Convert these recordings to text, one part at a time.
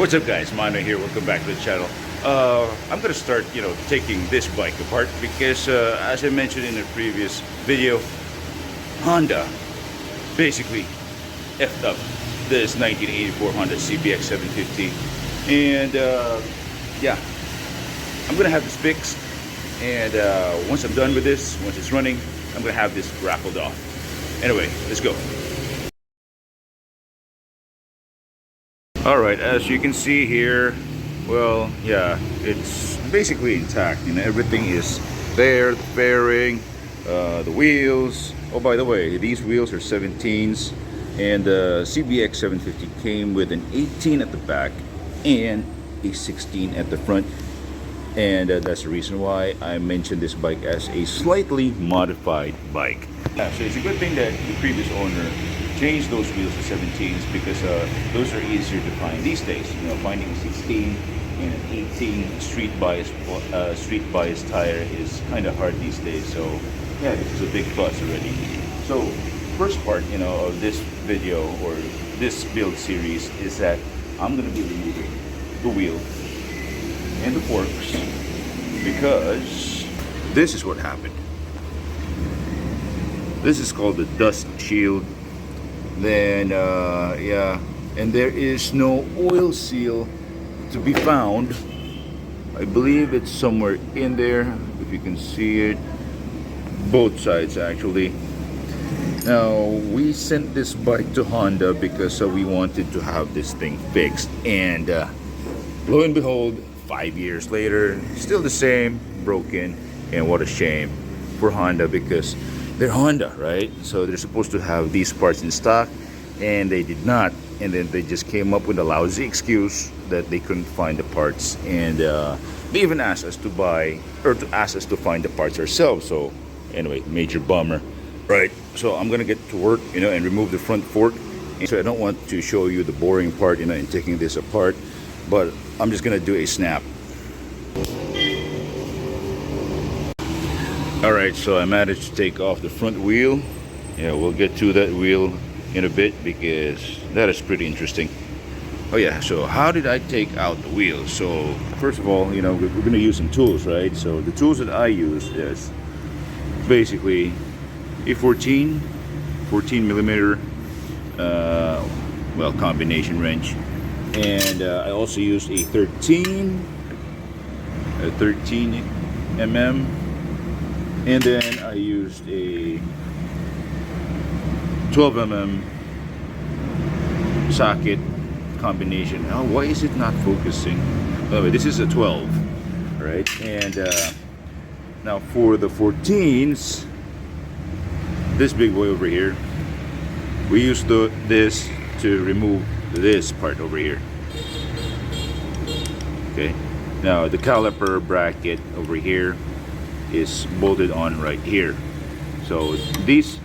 What's up, guys? Mano here. Welcome back to the channel. I'm gonna start, taking this bike apart because, as I mentioned in a previous video, Honda basically effed up this 1984 Honda CBX750, and yeah, I'm gonna have this fixed. And once I'm done with this, once it's running, I'm gonna have this raffled off. Anyway, let's go. Alright, as you can see here, well, yeah, it's basically intact. Everything is there, the fairing, the wheels. Oh, by the way, these wheels are 17s, and the CBX750 came with an 18 at the back and a 16 at the front. And that's the reason why I mentioned this bike as a slightly modified bike. Yeah, so it's a good thing that the previous owner changed those wheels to 17s because those are easier to find these days. Finding a 16 and an 18 street bias tire is kind of hard these days. So yeah, this is a big plus already. So first part, of this video or this build series is that I'm going to be removing the wheel and the forks because this is what happened. This is called the dust shield. Then yeah, and there is no oil seal to be found. I believe it's somewhere in there, if you can see it, both sides actually. Now we sent this bike to Honda because we wanted to have this thing fixed, and lo and behold, 5 years later, still the same, broken. And what a shame for Honda because they're Honda, right? So they're supposed to have these parts in stock, and they did not. And then they just came up with a lousy excuse that they couldn't find the parts, and they even asked us to buy or to ask us to find the parts ourselves. So anyway, major bummer, right? So I'm gonna get to work, and remove the front fork. And so I don't want to show you the boring part, in taking this apart, but I'm just gonna do a snap. Alright, so I managed to take off the front wheel. Yeah, we'll get to that wheel in a bit because that is pretty interesting. Oh yeah, so how did I take out the wheel? So first of all, we're gonna use some tools, right? So the tools that I use is basically a 14 millimeter combination wrench, and I also used a 13 mm, and then I used a 12 mm socket combination. Now, why is it not focusing? Anyway, this is a 12, right? And now for the 14s, this big boy over here, we used this to remove this part over here. Okay, now the caliper bracket over here is bolted on right here. So these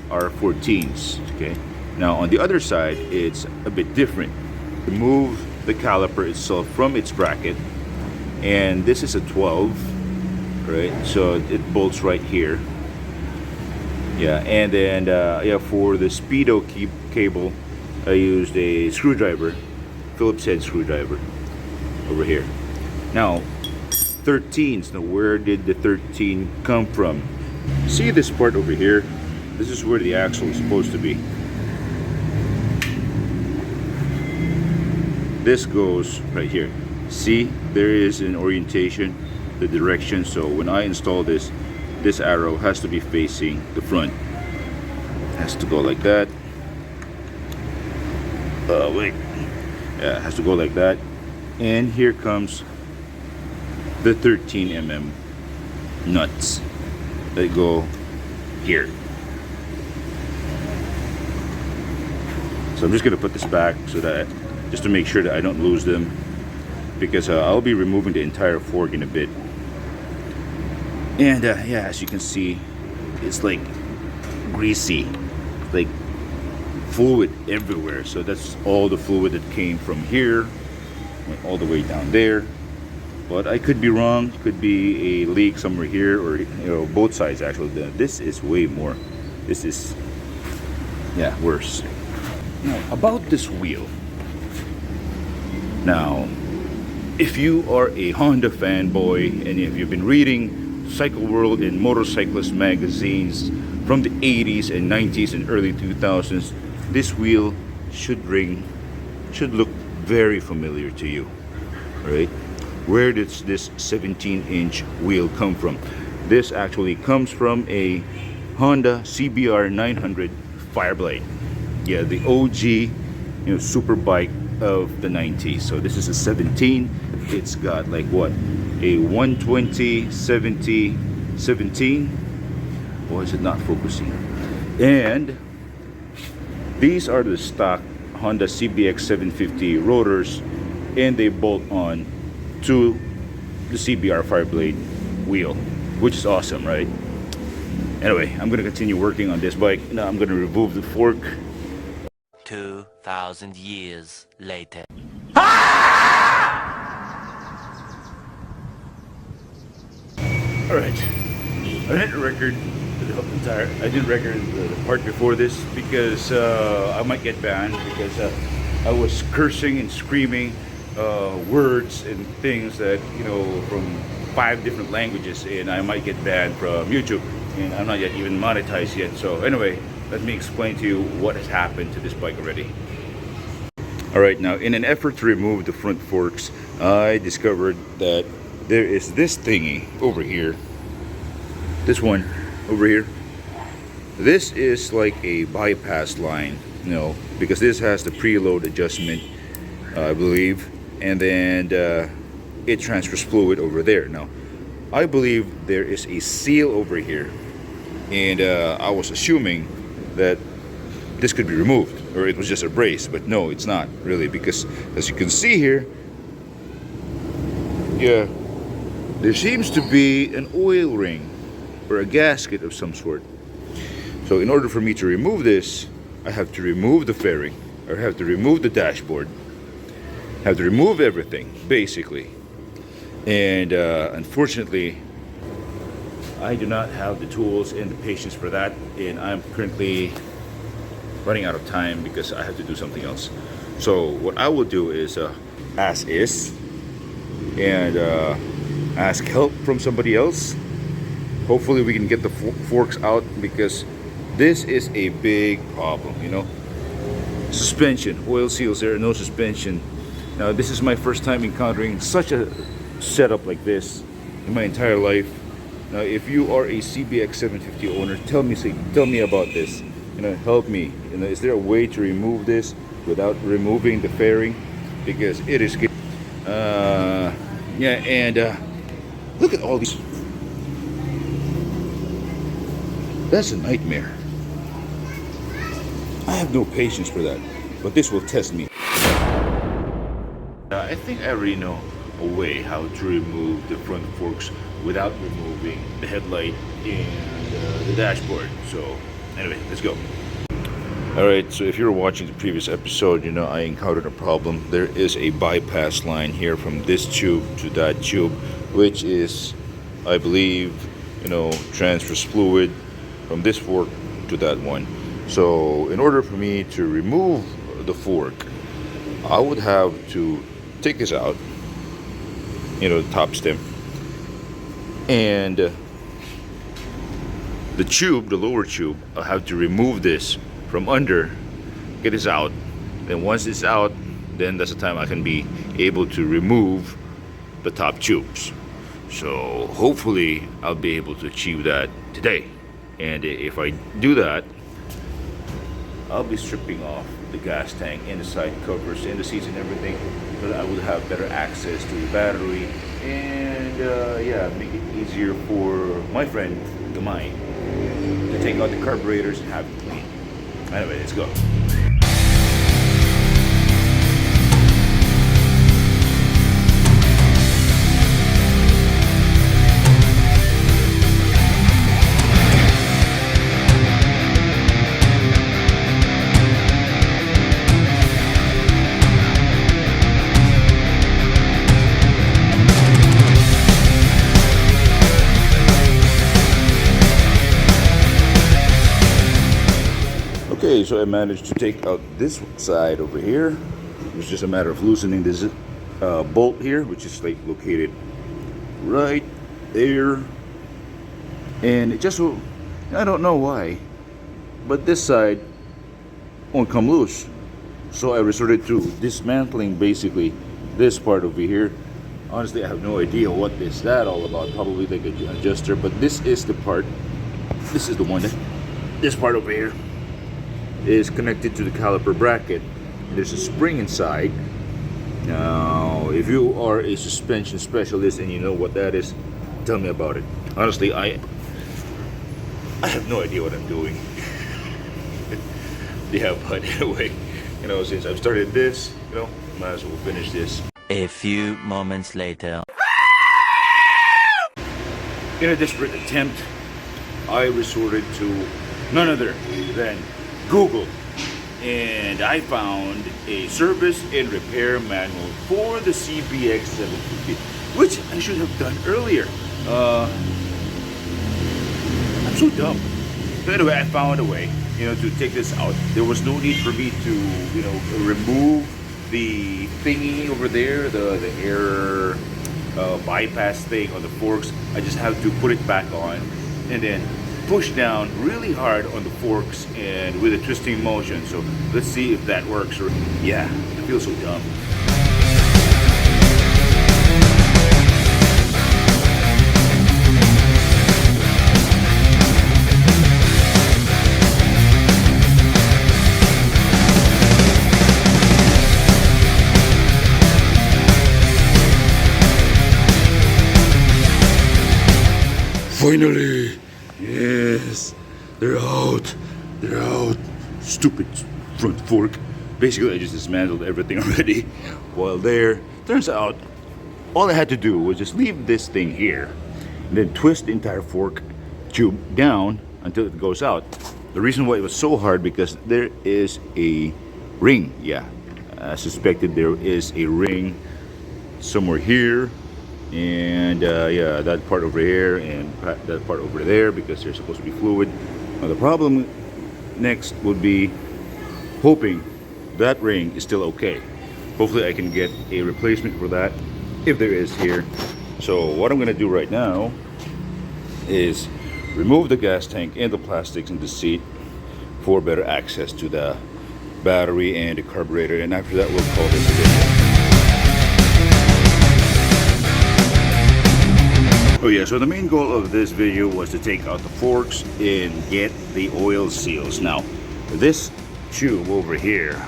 are 14s. Okay, now on the other side it's a bit different. Remove the caliper itself from its bracket, and this is a 12, right? So it bolts right here. Yeah, and then yeah, for the speedo cable I used a screwdriver, Phillips head screwdriver over here. Now 13s, now where did the 13 come from? See this part over here? This is where the axle is supposed to be. This goes right here. See, there is an orientation, the direction. So when I install this arrow has to be facing the front. It has to go like that. Wait. Yeah, it has to go like that. And here comes the 13 mm nuts that go here. So I'm just gonna put this back so that, just to make sure that I don't lose them, because I'll be removing the entire fork in a bit. And yeah, as you can see, it's like greasy, like fluid everywhere. So that's all the fluid that came from here, went all the way down there. But I could be wrong. Could be a leak somewhere here, or both sides actually. This is way more. This is, yeah, worse. Now about this wheel, Now, if you are a Honda fanboy and if you've been reading Cycle World and motorcyclist magazines from the 80s and 90s and early 2000s, this wheel should look very familiar to you, right? Where does this 17-inch wheel come from? This actually comes from a Honda CBR 900 Fireblade. Yeah, the OG, super bike of the 90s. So this is a 17. It's got like what, a 120 70 17. Or is it not focusing? And these are the stock Honda CBX750 rotors, and they bolt on to the CBR Fireblade wheel, which is awesome, right? Anyway, I'm gonna continue working on this bike. Now I'm gonna remove the fork. 2,000 years later. Alright, I didn't record the part before this because I might get banned because I was cursing and screaming words and things that, from 5 different languages, and I might get banned from YouTube, and I'm not yet even monetized yet. So anyway, let me explain to you what has happened to this bike already. Alright, now in an effort to remove the front forks, I discovered that there is this thingy over here. This one over here. This is like a bypass line, because this has the preload adjustment, I believe, and then it transfers fluid over there. Now, I believe there is a seal over here, and I was assuming that this could be removed, or it was just a brace, but no, it's not really, because as you can see here, yeah, there seems to be an oil ring or a gasket of some sort. So in order for me to remove this, I have to remove the fairing, or have to remove the dashboard, have to remove everything basically. And unfortunately, I do not have the tools and the patience for that, and I'm currently running out of time because I have to do something else. So what I will do is ask and ask help from somebody else. Hopefully we can get the forks out, because this is a big problem, Suspension, oil seals, there are no suspension. Now this is my first time encountering such a setup like this in my entire life. Now if you are a CBX750 owner, tell me about this. Help me. Is there a way to remove this without removing the fairing? Because it is yeah, and look at all these. That's a nightmare. I have no patience for that, but this will test me. I think I already know a way how to remove the front forks without removing the headlight and the dashboard. So anyway, let's go. Alright, so if you're watching the previous episode, I encountered a problem. There is a bypass line here from this tube to that tube, which is, I believe, transfers fluid from this fork to that one. So in order for me to remove the fork, I would have to take this out, the top stem, and the tube, the lower tube, I'll have to remove this from under, get this out. Then once it's out, then that's the time I can be able to remove the top tubes. So hopefully I'll be able to achieve that today. And if I do that, I'll be stripping off the gas tank and the side covers and the seats and everything, so that I will have better access to the battery, and yeah, make it easier for my friend, the mine, to take out the carburetors and have it clean. Anyway, let's go. Okay, so I managed to take out this side over here. It was just a matter of loosening bolt here, which is like located right there, and it just, I don't know why, but this side won't come loose. So I resorted to dismantling basically this part over here. Honestly, I have no idea what is that all about. Probably like an adjuster, but this is the part. This is the one that, this part over here is connected to the caliper bracket. There's a spring inside. Now, if you are a suspension specialist and you know what that is, tell me about it. Honestly, I have no idea what I'm doing. Yeah, but anyway, you know, since I've started this, you know, might as well finish this. A few moments later. In a desperate attempt, I resorted to none other than Google, and I found a service and repair manual for the CBX750, which I should have done earlier. I'm so dumb. But anyway, I found a way, you know, to take this out. There was no need for me to, you know, remove the thingy over there, the air bypass thing on the forks. I just have to put it back on and then push down really hard on the forks and with a twisting motion. So let's see if that works. Yeah, I feel so dumb. Finally! Yes! They're out! They're out! Stupid front fork. Basically, I just dismantled everything already while there. Turns out, all I had to do was just leave this thing here and then twist the entire fork tube down until it goes out. The reason why it was so hard because there is a ring. Yeah, I suspected there is a ring somewhere here. And yeah, that part over here and that part over there because there's supposed to be fluid. Now the problem next would be hoping that ring is still okay. Hopefully I can get a replacement for that if there is here. So what I'm gonna do right now is remove the gas tank and the plastics in the seat for better access to the battery and the carburetor, and after that we'll call this a video. Oh yeah, so the main goal of this video was to take out the forks and get the oil seals. Now, this tube over here,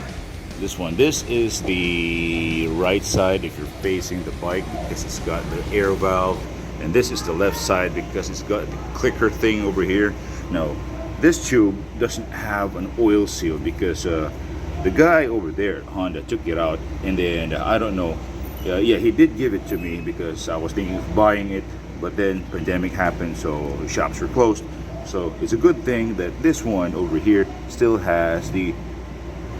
this is the right side if you're facing the bike because it's got the air valve, and this is the left side because it's got the clicker thing over here. Now, this tube doesn't have an oil seal because the guy over there, Honda, took it out, and then I don't know, yeah, he did give it to me because I was thinking of buying it. But then pandemic happened, so shops were closed. So it's a good thing that this one over here still has the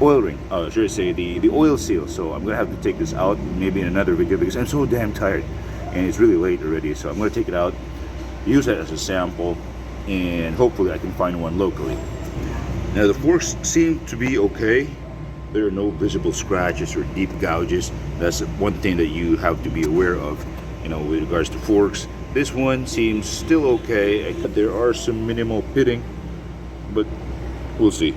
oil ring. Oh, should I say the oil seal. So I'm gonna have to take this out maybe in another video because I'm so damn tired and it's really late already. So I'm gonna take it out, use it as a sample, and hopefully I can find one locally. Now the forks seem to be okay. There are no visible scratches or deep gouges. That's one thing that you have to be aware of, you know, with regards to forks. This one seems still okay. There are some minimal pitting, but we'll see.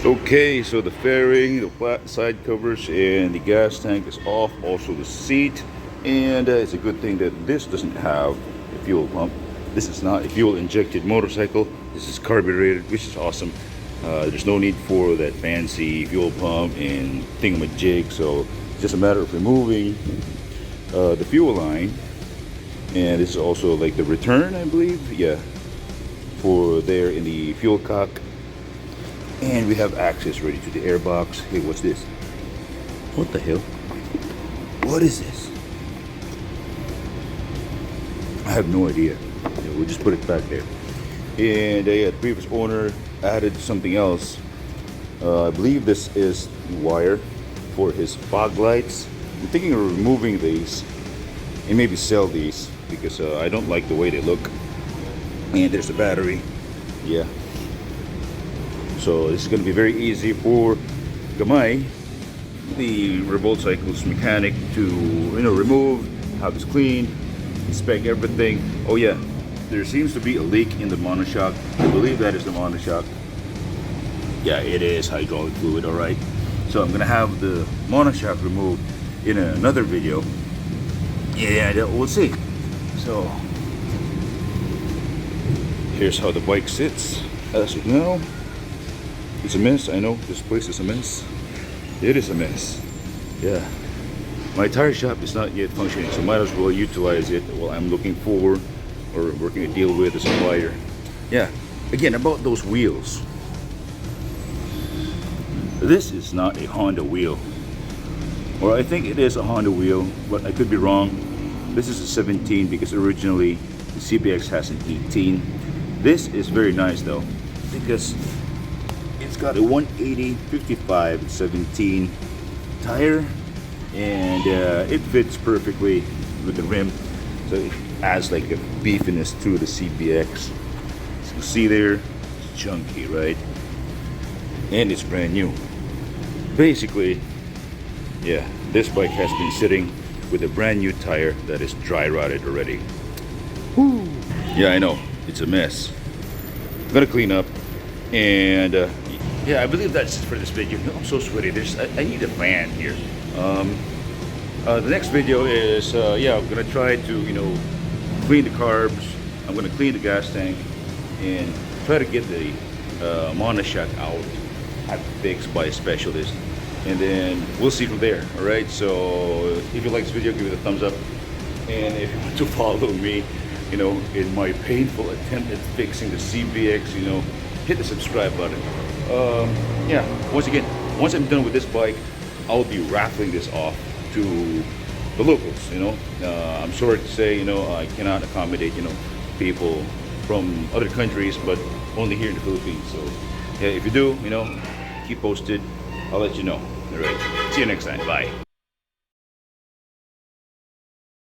Okay, so the fairing, the flat side covers, and the gas tank is off. Also the seat, and it's a good thing that this doesn't have a fuel pump. This is not a fuel injected motorcycle. This is carbureted, which is awesome. There's no need for that fancy fuel pump and thingamajig. So it's just a matter of removing the fuel line. And this is also like the return, I believe, yeah, for there in the fuel cock. And we have access ready to the air box. Hey, what's this? What the hell? What is this? I have no idea. Yeah, we'll just put it back there. And yeah, the previous owner added something else. I believe this is wire for his fog lights. I'm thinking of removing these and maybe sell these because I don't like the way they look. And there's the battery. Yeah. So this is going to be very easy for Gamay the revolt cycles mechanic to remove, have this cleaned, inspect everything. Oh yeah, there seems to be a leak in the monoshock. I believe that is the monoshock. Yeah, it is hydraulic fluid. All right, so I'm gonna have the monoshock removed in another video. Yeah, we'll see. So here's how the bike sits. As of now, it's a mess. I know this place is a mess. It is a mess. Yeah. My tire shop is not yet functioning, so might as well utilize it while I'm looking for or working a deal with the supplier. Yeah. Again, about those wheels. This is not a Honda wheel. Or I think it is a Honda wheel, but I could be wrong. This is a 17 because originally the CBX has an 18. This is very nice though, because it's got a 180/55/17 tire, and it fits perfectly with the rim, so it adds like a beefiness to the CBX. So you see there, it's chunky, right? And it's brand new. Basically, yeah, this bike has been sitting with a brand new tire that is dry rotted already. Woo. Yeah, I know, it's a mess. I'm gonna clean up, and yeah, I believe that's it for this video. I'm so sweaty. I need a fan here. The next video is yeah, I'm gonna try to clean the carbs. I'm gonna clean the gas tank and try to get the monoshock out, have it fixed by a specialist, and then we'll see from there. All right. So if you like this video, give it a thumbs up, and if you want to follow me, in my painful attempt at fixing the CBX, hit the subscribe button. Yeah, once again, once I'm done with this bike, I'll be raffling this off to the locals. I'm sorry to say, I cannot accommodate, people from other countries, but only here in the Philippines. So yeah, if you do, keep posted. I'll let you know. All right, see you next time. Bye.